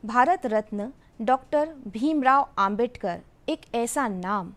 Bharat Ratna doctor Bhimrao Ambedkar एक ऐसा नाम,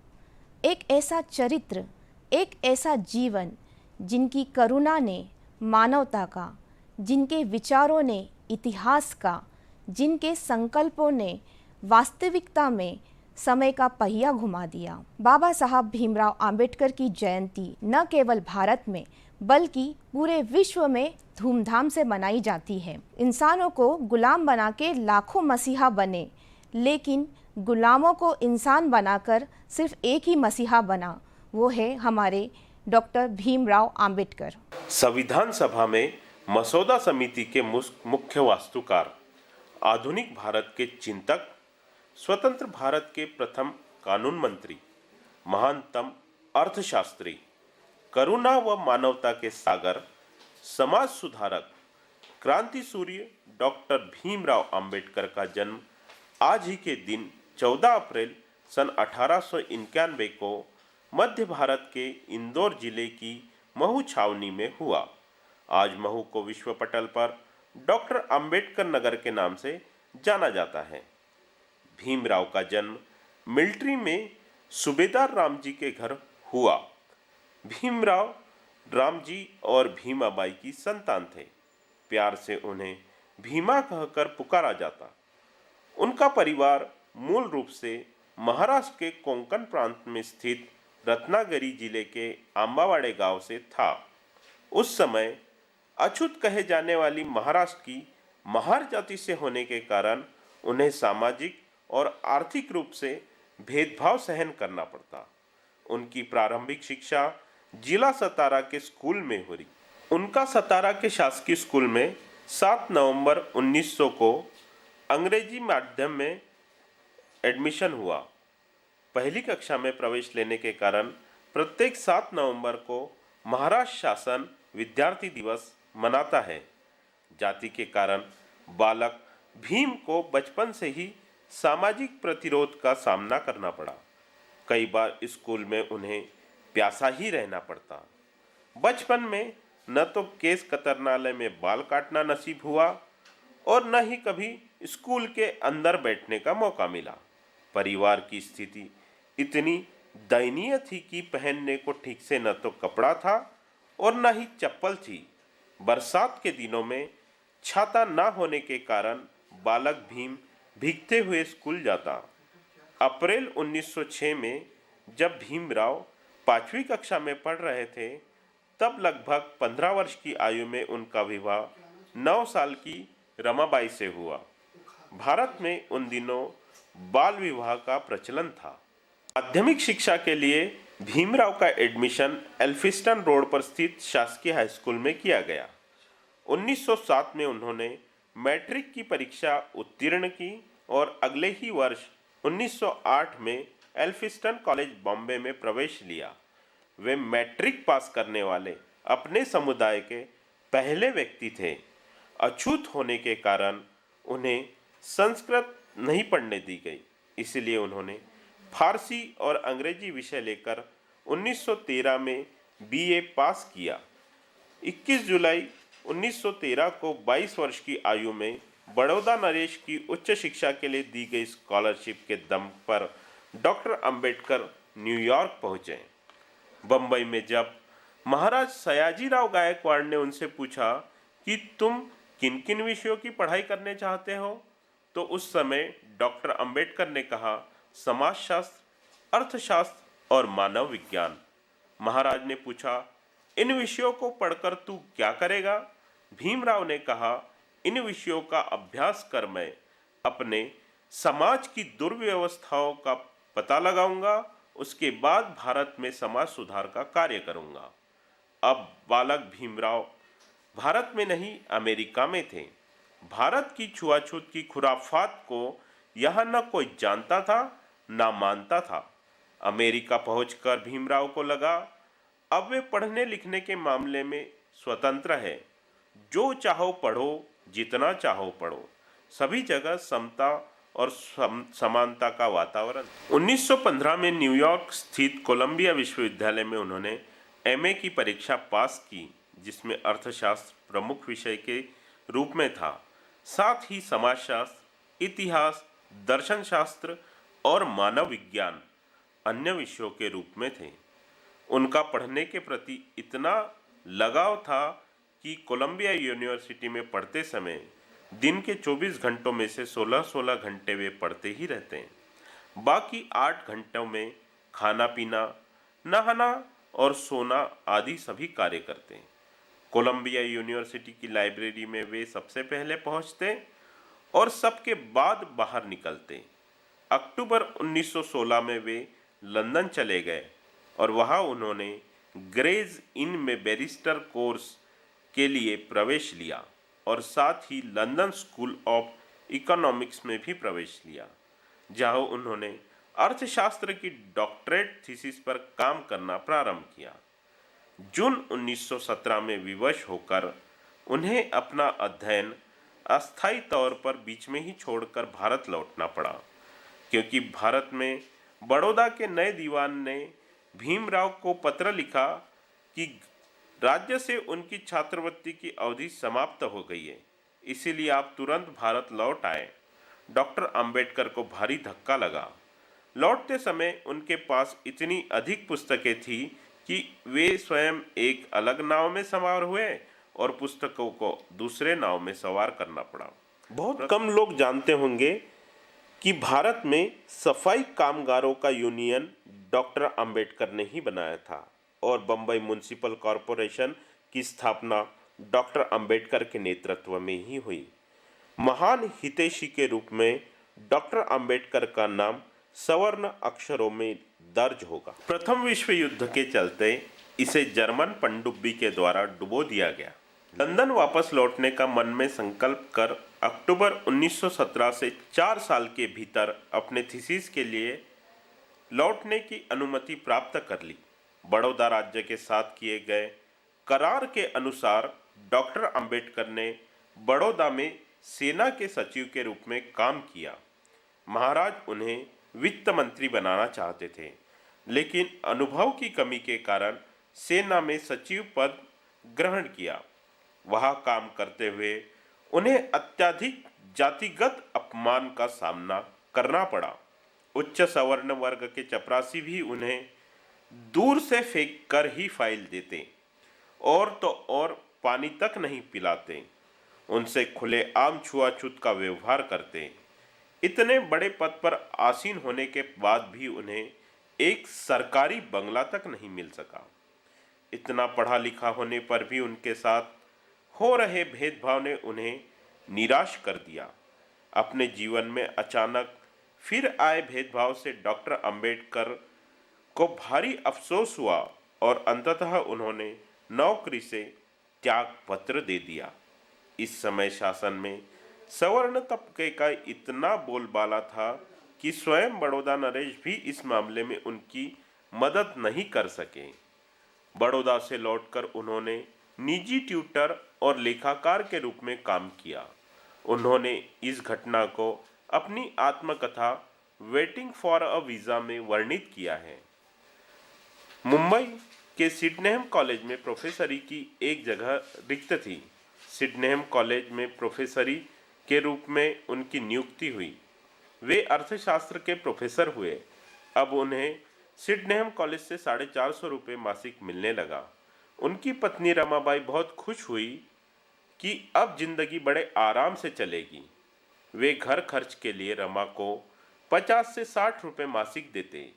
एक ऐसा चरित्र, एक ऐसा जीवन जिनकी करुणा ने मानवता का, जिनके विचारों ने इतिहास का, जिनके संकल्पों ने वास्तविकता में समय का पहिया घुमा दिया। बाबा साहब भीमराव अंबेडकर की जयंती न केवल भारत में बल्कि पूरे विश्व में धूमधाम से मनाई जाती है। इंसानों को गुलाम बना के लाखों मसीहा बने, लेकिन गुलामों को इंसान बनाकर सिर्फ एक ही मसीहा बना, वो है हमारे डॉक्टर भीमराव अंबेडकर। संविधान सभा में मसौदा समिति के मुख्य वास्तुकार, आधुनिक भारत के चिंतक, स्वतंत्र भारत के प्रथम कानून मंत्री, महानतम अर्थशास्त्री, करुणा व मानवता के सागर, समाज सुधारक, क्रांति सूर्य डॉक्टर भीमराव अंबेडकर का जन्म आज ही के दिन 14 अप्रैल सन 1891 को मध्य भारत के इंदौर जिले की महू छावनी में हुआ। आज महू को विश्व पटल पर डॉक्टर अंबेडकर नगर के नाम से जाना जाता है। भीमराव का जन्म मिलिट्री में सूबेदार रामजी के घर हुआ। भीमराव रामजी और भीमाबाई की संतान थे। प्यार से उन्हें भीमा कहकर पुकारा जाता। उनका परिवार मूल रूप से महाराष्ट्र के कोंकण प्रांत में स्थित रत्नागिरी जिले के आंबावाड़े गांव से था। उस समय अछूत कहे जाने वाली महाराष्ट्र की महार जाति से होने के कारण उन्हें सामाजिक और आर्थिक रूप से भेदभाव सहन करना पड़ता। उनकी प्रारंभिक शिक्षा जिला सतारा के स्कूल में हुई। उनका सतारा के शासकीय स्कूल में 7 नवंबर 1900 को अंग्रेजी माध्यम में एडमिशन हुआ। पहली कक्षा में प्रवेश लेने के कारण प्रत्येक 7 नवंबर को महाराष्ट्र शासन विद्यार्थी दिवस मनाता है। जाति के कारण बालक भीम को बचपन से ही सामाजिक प्रतिरोध का सामना करना पड़ा। कई बार स्कूल में उन्हें प्यासा ही रहना पड़ता। बचपन में न तो केस कतरनालय में बाल काटना नसीब हुआ और न ही कभी स्कूल के अंदर बैठने का मौका मिला। परिवार की स्थिति इतनी दयनीय थी कि पहनने को ठीक से न तो कपड़ा था और न ही चप्पल थी। बरसात के दिनों में छाता न होने के कारण बालक भीम भीगते हुए स्कूल जाता। अप्रैल 1906 में जब भीमराव 5वीं कक्षा में पढ़ रहे थे, तब लगभग 15 वर्ष की आयु में उनका विवाह 9 साल की रमाबाई से हुआ। भारत में उन दिनों बाल विवाह का प्रचलन था। माध्यमिक शिक्षा के लिए भीमराव का एडमिशन एल्फिस्टन रोड पर स्थित शासकीय हाई स्कूल में किया गया। 1907 में उन्होंने मैट्रिक की परीक्षा उत्तीर्ण की और अगले ही वर्ष 1908 में एल्फिस्टन कॉलेज बॉम्बे में प्रवेश लिया। वे मैट्रिक पास करने वाले अपने समुदाय के पहले व्यक्ति थे। अछूत होने के कारण उन्हें संस्कृत नहीं पढ़ने दी गई, इसलिए उन्होंने फारसी और अंग्रेजी विषय लेकर 1913 में बीए पास किया। 21 जुलाई 1913 को 22 वर्ष की आयु में बड़ौदा नरेश की उच्च शिक्षा के लिए दी गई स्कॉलरशिप के दम पर डॉक्टर अंबेडकर न्यूयॉर्क पहुंचे। बंबई में जब महाराज सयाजीराव गायकवाड़ ने उनसे पूछा कि तुम किन किन विषयों की पढ़ाई करने चाहते हो, तो उस समय डॉक्टर अंबेडकर ने कहा, समाजशास्त्र, अर्थशास्त्र और मानव विज्ञान। महाराज ने पूछा, इन विषयों को पढ़कर तू क्या करेगा? भीमराव ने कहा, इन विषयों का अभ्यास कर मैं अपने समाज की दुर्व्यवस्थाओं का पता लगाऊंगा, उसके बाद भारत में समाज सुधार का कार्य करूंगा। अब बालक भीमराव भारत में नहीं अमेरिका में थे। भारत की छुआछूत की खुराफात को यहाँ न कोई जानता था न मानता था। अमेरिका पहुंचकर भीमराव को लगा अब वे पढ़ने लिखने के मामले में स्वतंत्र है। जो चाहो पढ़ो, जितना चाहो पढ़ो, सभी जगह समता और समानता का वातावरण। 1915 में न्यूयॉर्क स्थित कोलंबिया विश्वविद्यालय में उन्होंने एमए की परीक्षा पास की, जिसमें अर्थशास्त्र प्रमुख विषय के रूप में था। साथ ही समाजशास्त्र, इतिहास, दर्शन शास्त्र और मानव विज्ञान अन्य विषयों के रूप में थे। उनका पढ़ने के प्रति इतना लगाव था कि कोलंबिया यूनिवर्सिटी में पढ़ते समय दिन के 24 घंटों में से 16-16 घंटे वे पढ़ते ही रहते हैं। बाकी 8 घंटों में खाना पीना, नहाना और सोना आदि सभी कार्य करते हैं। कोलंबिया यूनिवर्सिटी की लाइब्रेरी में वे सबसे पहले पहुंचते और सबके बाद बाहर निकलते। अक्टूबर 1916 में वे लंदन चले गए और वहां उन्होंने ग्रेज इन में बैरिस्टर कोर्स के लिए प्रवेश लिया और साथ ही लंदन स्कूल ऑफ इकोनॉमिक्स में भी प्रवेश लिया, जहां उन्होंने अर्थशास्त्र की डॉक्टरेट थीसिस पर काम करना प्रारंभ किया। जून 1917 में विवश होकर उन्हें अपना अध्ययन अस्थायी तौर पर बीच में ही छोड़कर भारत लौटना पड़ा, क्योंकि भारत में बड़ौदा के नए दीवान ने भीमराव को पत्र लिखा कि राज्य से उनकी छात्रवृत्ति की अवधि समाप्त हो गई है, इसीलिए आप तुरंत भारत लौट आए। डॉक्टर अंबेडकर को भारी धक्का लगा। लौटते समय उनके पास इतनी अधिक पुस्तकें थी कि वे स्वयं एक अलग नाव में सवार हुए और पुस्तकों को दूसरे नाव में सवार करना पड़ा। बहुत कम लोग जानते होंगे कि भारत में सफाई कामगारों का यूनियन डॉक्टर अंबेडकर ने ही बनाया था और बम्बई म्युनिसिपल कॉरपोरेशन की स्थापना डॉक्टर अंबेडकर के नेतृत्व में ही हुई। महान हितैषी के रूप में डॉक्टर अंबेडकर का नाम सवर्ण अक्षरों में दर्ज होगा। प्रथम विश्व युद्ध के चलते इसे जर्मन पनडुब्बी के द्वारा डुबो दिया गया। लंदन वापस लौटने का मन में संकल्प कर अक्टूबर 1917 से 4 साल के भीतर अपने थीसिस के लिए लौटने की अनुमति प्राप्त कर ली। बड़ौदा राज्य के साथ किए गए करार के अनुसार डॉक्टर अंबेडकर ने बड़ौदा में सेना के सचिव के रूप में काम किया। महाराज उन्हें वित्त मंत्री बनाना चाहते थे, लेकिन अनुभव की कमी के कारण सेना में सचिव पद ग्रहण किया। वहां काम करते हुए उन्हें अत्यधिक जातिगत अपमान का सामना करना पड़ा। उच्च सवर्ण वर्ग के चपरासी भी उन्हें दूर से फेंक कर ही फाइल देते और तो और पानी तक नहीं पिलाते। उनसे खुले आम छुआछूत का व्यवहार करते। इतने बड़े पद पर आसीन होने के बाद भी उन्हें एक सरकारी बंगला तक नहीं मिल सका। इतना पढ़ा लिखा होने पर भी उनके साथ हो रहे भेदभाव ने उन्हें निराश कर दिया। अपने जीवन में अचानक फिर आए भेदभाव से डॉक्टर अंबेडकर को भारी अफसोस हुआ और अंततः उन्होंने नौकरी से त्याग पत्र दे दिया। इस समय शासन में सवर्ण तबके का इतना बोलबाला था कि स्वयं बड़ौदा नरेश भी इस मामले में उनकी मदद नहीं कर सके। बड़ौदा से लौटकर उन्होंने निजी ट्यूटर और लेखाकार के रूप में काम किया। उन्होंने इस घटना को अपनी आत्मकथा वेटिंग फॉर अ वीज़ा में वर्णित किया है। मुंबई के सिडनेहम कॉलेज में प्रोफेसरी की एक जगह रिक्त थी। सिडनेहम कॉलेज में प्रोफेसरी के रूप में उनकी नियुक्ति हुई। वे अर्थशास्त्र के प्रोफेसर हुए। अब उन्हें सिडनेहम कॉलेज से 450 रुपये मासिक मिलने लगा। उनकी पत्नी रमाबाई बहुत खुश हुई कि अब जिंदगी बड़े आराम से चलेगी। वे घर खर्च के लिए रमा को 50 से 60 रुपये मासिक देते।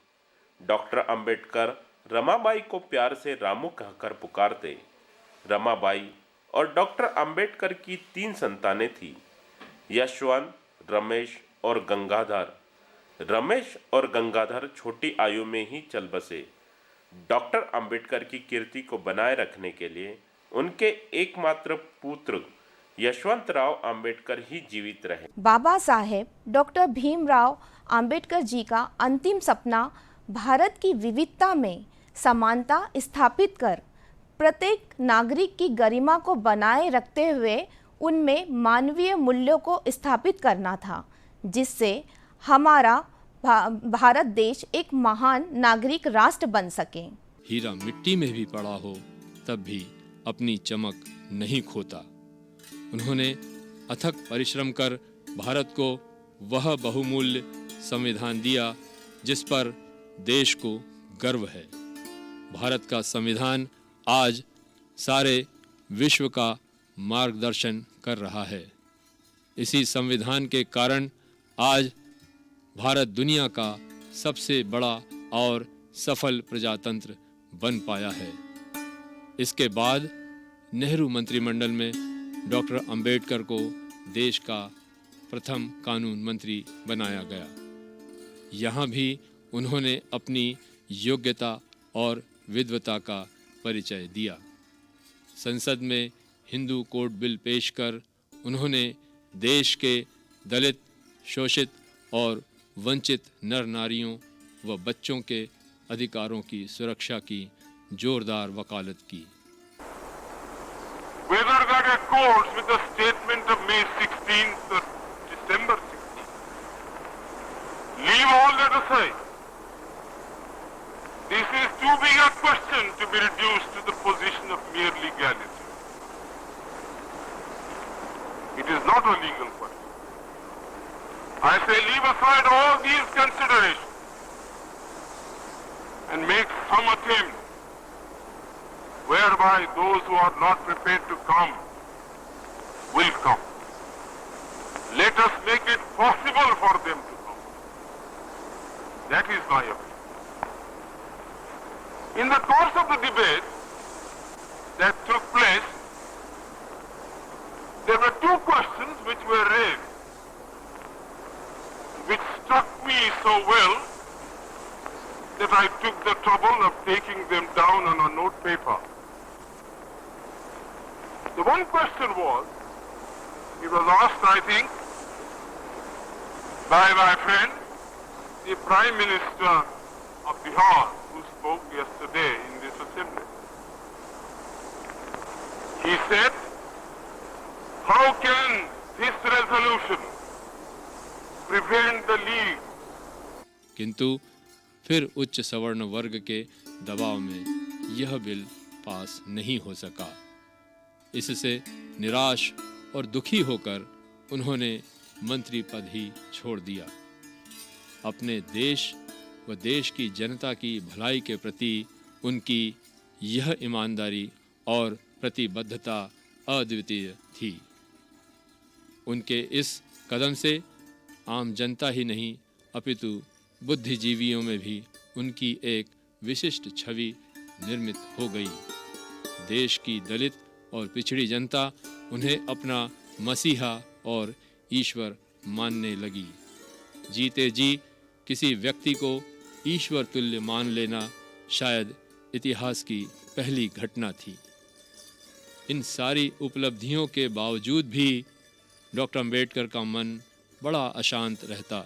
डॉक्टर अंबेडकर रमाबाई को प्यार से रामू कहकर पुकारते। रमाबाई और डॉक्टर अंबेडकर की 3 संतानें थीं, यशवंत, रमेश और गंगाधर। रमेश और गंगाधर छोटी आयु में ही चल बसे। डॉक्टर अंबेडकर की कीर्ति को बनाए रखने के लिए उनके एकमात्र पुत्र यशवंतराव अंबेडकर ही जीवित रहे। बाबा साहेब डॉक्टर भीमराव अंबेडकर जी का अंतिम सपना भारत की विविधता में समानता स्थापित कर प्रत्येक नागरिक की गरिमा को बनाए रखते हुए उनमें मानवीय मूल्यों को स्थापित करना था, जिससे हमारा भारत देश एक महान नागरिक राष्ट्र बन सके। हीरा मिट्टी में भी पड़ा हो तब भी अपनी चमक नहीं खोता। उन्होंने अथक परिश्रम कर भारत को वह बहुमूल्य संविधान दिया जिस पर देश को गर्व है। भारत का संविधान आज सारे विश्व का मार्गदर्शन कर रहा है। इसी संविधान के कारण आज भारत दुनिया का सबसे बड़ा और सफल प्रजातंत्र बन पाया है। इसके बाद नेहरू मंत्रिमंडल में डॉक्टर अंबेडकर को देश का प्रथम कानून मंत्री बनाया गया। यहाँ भी उन्होंने अपनी योग्यता और विद्वता का परिचय दिया। संसद में हिंदू कोड बिल पेश कर उन्होंने देश के दलित, शोषित और वंचित नर नारियों व बच्चों के अधिकारों की सुरक्षा की जोरदार वकालत की। Whether that accords with the statement of May 16th or December 16th, leave all that aside. This is too big a question to be reduced to the position of mere legality. It is not a legal question. I say leave aside all these considerations and make some attempt whereby those who are not prepared to come will come. Let us make it possible for them to come. That is my opinion. In the course of the debate that took place, there were two questions which were raised, which struck me so well that I took the trouble of taking them down on a note paper. The one question was, it was asked, I think, by my friend, the Prime Minister of Bihar, who spoke yesterday in this assembly. He said, how can this resolution prevent the League? किंतु फिर उच्च सवर्ण वर्ग के दबाव में यह bill pass नहीं हो सका। इससे निराश और दुखी होकर उन्होंने मंत्री पद ही छोड़ दिया। अपने देश व देश की जनता की भलाई के प्रति उनकी यह ईमानदारी और प्रतिबद्धता अद्वितीय थी। उनके इस कदम से आम जनता ही नहीं अपितु बुद्धिजीवियों में भी उनकी एक विशिष्ट छवि निर्मित हो गई। देश की दलित और पिछड़ी जनता उन्हें अपना मसीहा और ईश्वर मानने लगी। जीते जी किसी व्यक्ति को ईश्वर तुल्य मान लेना शायद इतिहास की पहली घटना थी। इन सारी उपलब्धियों के बावजूद भी डॉक्टर अंबेडकर का मन बड़ा अशांत रहता।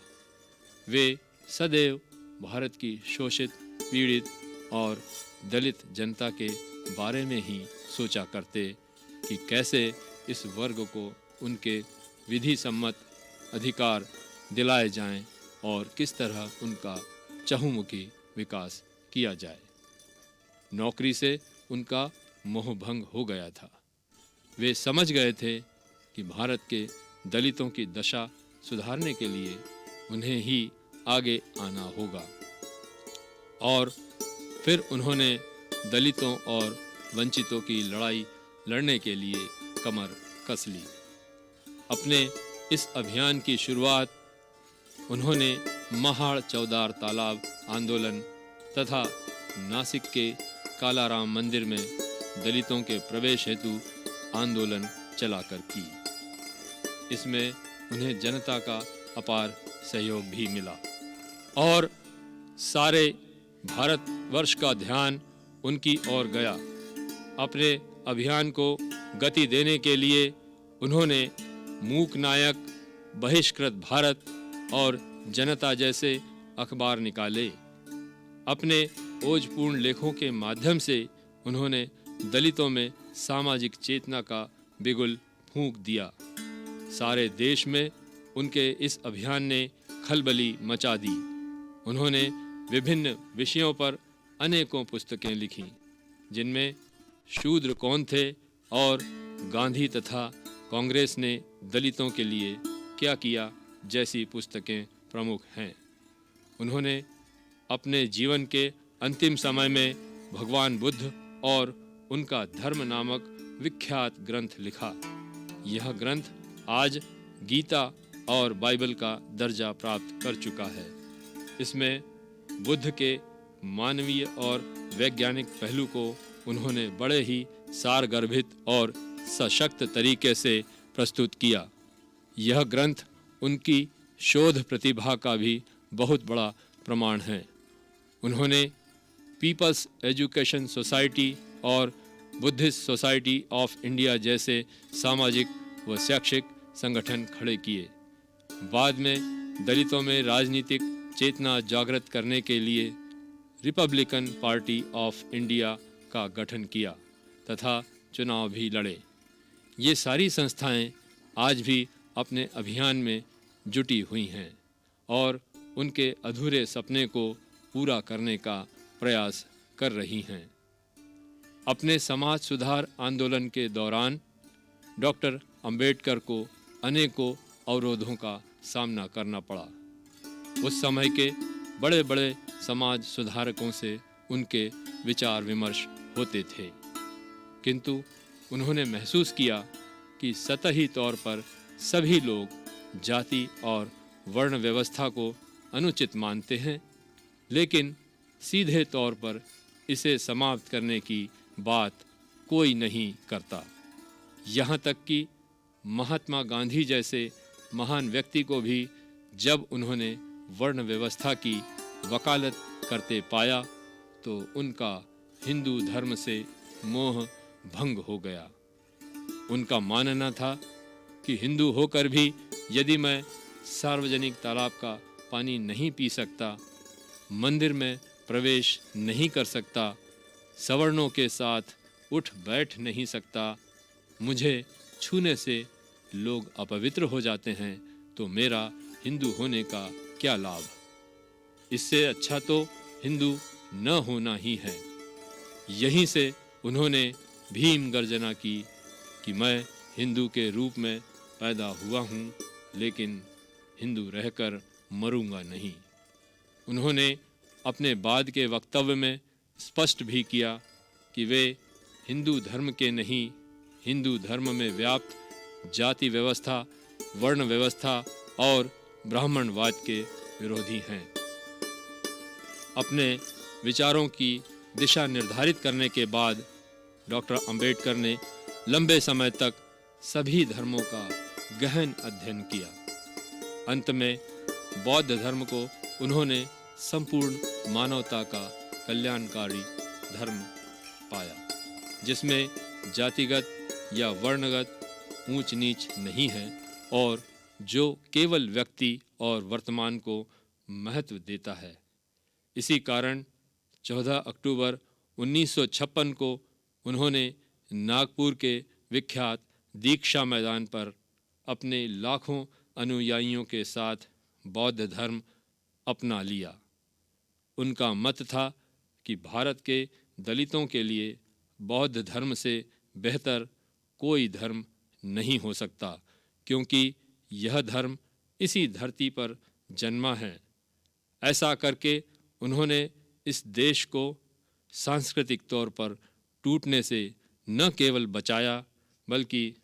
वे सदैव भारत की शोषित, पीड़ित और दलित जनता के बारे में ही सोचा करते कि कैसे इस वर्ग को उनके विधि सम्मत अधिकार दिलाए जाएं और किस तरह उनका चहुमुखी विकास किया जाए। नौकरी से उनका मोह भंग हो गया था। वे समझ गए थे कि भारत के दलितों की दशा सुधारने के लिए उन्हें ही आगे आना होगा और फिर उन्होंने दलितों और वंचितों की लड़ाई लड़ने के लिए कमर कस ली। अपने इस अभियान की शुरुआत उन्होंने महाड़ चौदार तालाब आंदोलन तथा नासिक के कालाराम मंदिर में दलितों के प्रवेश हेतु आंदोलन चलाकर की। इसमें उन्हें जनता का अपार सहयोग भी मिला और सारे भारतवर्ष का ध्यान उनकी ओर गया। अपने अभियान को गति देने के लिए उन्होंने मूक नायक, बहिष्कृत भारत और जनता जैसे अखबार निकाले। अपने ओजपूर्ण लेखों के माध्यम से उन्होंने दलितों में सामाजिक चेतना का बिगुल फूंक दिया। सारे देश में उनके इस अभियान ने खलबली मचा दी। उन्होंने विभिन्न विषयों पर अनेकों पुस्तकें लिखीं, जिनमें शूद्र कौन थे और गांधी तथा कांग्रेस ने दलितों के लिए क्या किया जैसी पुस्तकें प्रमुख हैं। उन्होंने अपने जीवन के अंतिम समय में भगवान बुद्ध और उनका धर्म नामक विख्यात ग्रंथ लिखा। यह ग्रंथ आज गीता और बाइबल का दर्जा प्राप्त कर चुका है। इसमें बुद्ध के मानवीय और वैज्ञानिक पहलू को उन्होंने बड़े ही सारगर्भित और सशक्त तरीके से प्रस्तुत किया। यह ग्रंथ उनकी शोध प्रतिभा का भी बहुत बड़ा प्रमाण है। उन्होंने पीपल्स एजुकेशन सोसाइटी और बुद्धिस्ट सोसाइटी ऑफ इंडिया जैसे सामाजिक व शैक्षिक संगठन खड़े किए। बाद में दलितों में राजनीतिक चेतना जागृत करने के लिए रिपब्लिकन पार्टी ऑफ इंडिया का गठन किया तथा चुनाव भी लड़े। ये सारी संस्थाएं आज भी अपने अभियान में जुटी हुई हैं और उनके अधूरे सपने को पूरा करने का प्रयास कर रही हैं। अपने समाज सुधार आंदोलन के दौरान डॉक्टर अंबेडकर को अनेकों अवरोधों का सामना करना पड़ा। उस समय के बड़े बड़े समाज सुधारकों से उनके विचार विमर्श होते थे, किंतु उन्होंने महसूस किया कि सतही तौर पर सभी लोग जाति और वर्ण व्यवस्था को अनुचित मानते हैं, लेकिन सीधे तौर पर इसे समाप्त करने की बात कोई नहीं करता। यहाँ तक कि महात्मा गांधी जैसे महान व्यक्ति को भी जब उन्होंने वर्ण व्यवस्था की वकालत करते पाया तो उनका हिंदू धर्म से मोह भंग हो गया। उनका मानना था कि हिंदू होकर भी यदि मैं सार्वजनिक तालाब का पानी नहीं पी सकता, मंदिर में प्रवेश नहीं कर सकता, सवर्णों के साथ उठ बैठ नहीं सकता, मुझे छूने से लोग अपवित्र हो जाते हैं, तो मेरा हिंदू होने का क्या लाभ? इससे अच्छा तो हिंदू न होना ही है। यहीं से उन्होंने भीम गर्जना की कि मैं हिंदू के रूप में पैदा हुआ हूँ, लेकिन हिंदू रहकर मरूंगा नहीं। उन्होंने अपने बाद के वक्तव्य में स्पष्ट भी किया कि वे हिंदू धर्म के नहीं, हिंदू धर्म में व्याप्त जाति व्यवस्था, वर्ण व्यवस्था और ब्राह्मणवाद के विरोधी हैं। अपने विचारों की दिशा निर्धारित करने के बाद डॉक्टर अंबेडकर ने लंबे समय तक सभी धर्मों का गहन अध्ययन किया। अंत में बौद्ध धर्म को उन्होंने संपूर्ण मानवता का कल्याणकारी धर्म पाया, जिसमें जातिगत या वर्णगत ऊंच नीच नहीं है और जो केवल व्यक्ति और वर्तमान को महत्व देता है। इसी कारण 14 अक्टूबर 1956 को उन्होंने नागपुर के विख्यात दीक्षा मैदान पर अपने लाखों अनुयायियों के साथ बौद्ध धर्म अपना लिया। उनका मत था कि भारत के दलितों के लिए बौद्ध धर्म से बेहतर कोई धर्म नहीं हो सकता, क्योंकि यह धर्म इसी धरती पर जन्मा है। ऐसा करके उन्होंने इस देश को सांस्कृतिक तौर पर टूटने से न केवल बचाया, बल्कि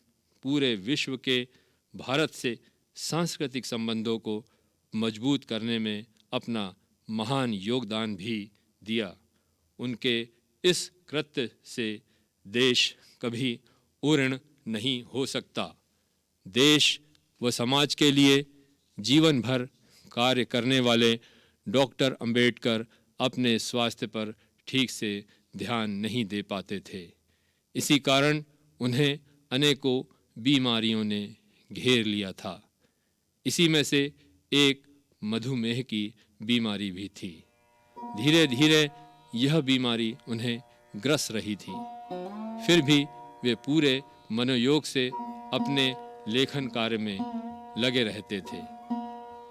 पूरे विश्व के भारत से सांस्कृतिक संबंधों को मजबूत करने में अपना महान योगदान भी दिया। उनके इस कृत्य से देश कभी उर्ण नहीं हो सकता। देश व समाज के लिए जीवन भर कार्य करने वाले डॉक्टर अंबेडकर अपने स्वास्थ्य पर ठीक से ध्यान नहीं दे पाते थे। इसी कारण उन्हें अनेकों बीमारियों ने घेर लिया था। इसी में से एक मधुमेह की बीमारी भी थी। धीरे धीरे यह बीमारी उन्हें ग्रस रही थी। फिर भी वे पूरे मनोयोग से अपने लेखन कार्य में लगे रहते थे।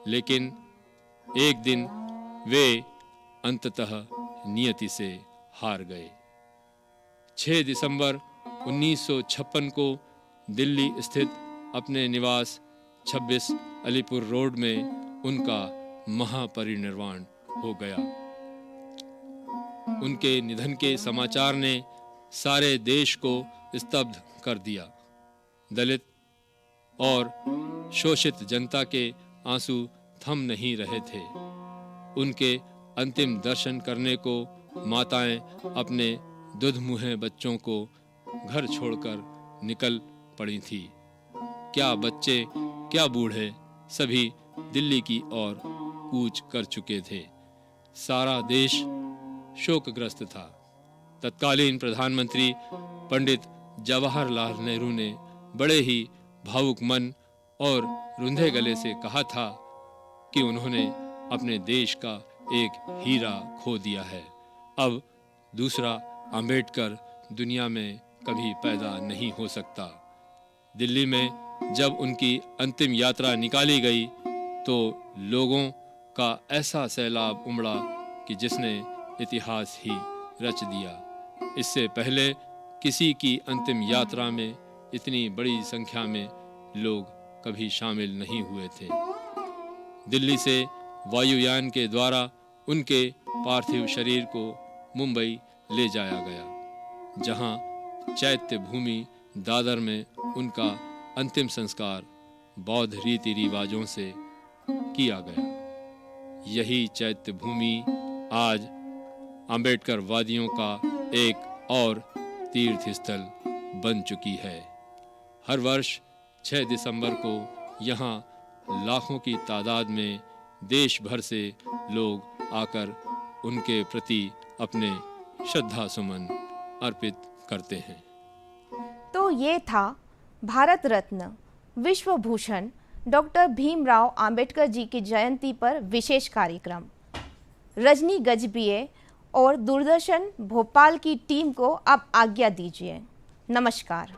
लेकिन एक दिन वे अंततः नियति से हार गए। 6 दिसंबर 1956 को दिल्ली स्थित अपने निवास 26 अलीपुर रोड में उनका महापरिनिर्वाण हो गया। उनके निधन के समाचार ने सारे देश को स्तब्ध कर दिया। दलित और शोषित जनता के आंसू थम नहीं रहे थे। उनके अंतिम दर्शन करने को माताएं अपने दुधमुहे बच्चों को घर छोड़कर निकल पड़ी थी। क्या बच्चे क्या बूढ़े सभी दिल्ली की ओर कूच कर चुके थे। सारा देश शोकग्रस्त था। तत्कालीन प्रधानमंत्री पंडित जवाहरलाल नेहरू ने बड़े ही भावुक मन और रुंधे गले से कहा था कि उन्होंने अपने देश का एक हीरा खो दिया है। अब दूसरा अंबेडकर दुनिया में कभी पैदा नहीं हो सकता। दिल्ली में जब उनकी अंतिम यात्रा निकाली गई तो लोगों का ऐसा सैलाब उमड़ा कि जिसने इतिहास ही रच दिया। इससे पहले किसी की अंतिम यात्रा में इतनी बड़ी संख्या में लोग कभी शामिल नहीं हुए थे। दिल्ली से वायुयान के द्वारा उनके पार्थिव शरीर को मुंबई ले जाया गया, जहां चैत्य भूमि दादर में उनका अंतिम संस्कार बौद्ध रीति रिवाजों से किया गया। यही चैत्य भूमि आज अंबेडकर वादियों का एक और तीर्थ स्थल बन चुकी है। हर वर्ष 6 दिसंबर को यहाँ लाखों की तादाद में देश भर से लोग आकर उनके प्रति अपने श्रद्धा सुमन अर्पित करते हैं। तो ये था भारत रत्न विश्व भूषण डॉक्टर भीमराव अंबेडकर जी की जयंती पर विशेष कार्यक्रम। रजनी गजबिये और दूरदर्शन भोपाल की टीम को अब आज्ञा दीजिए। नमस्कार।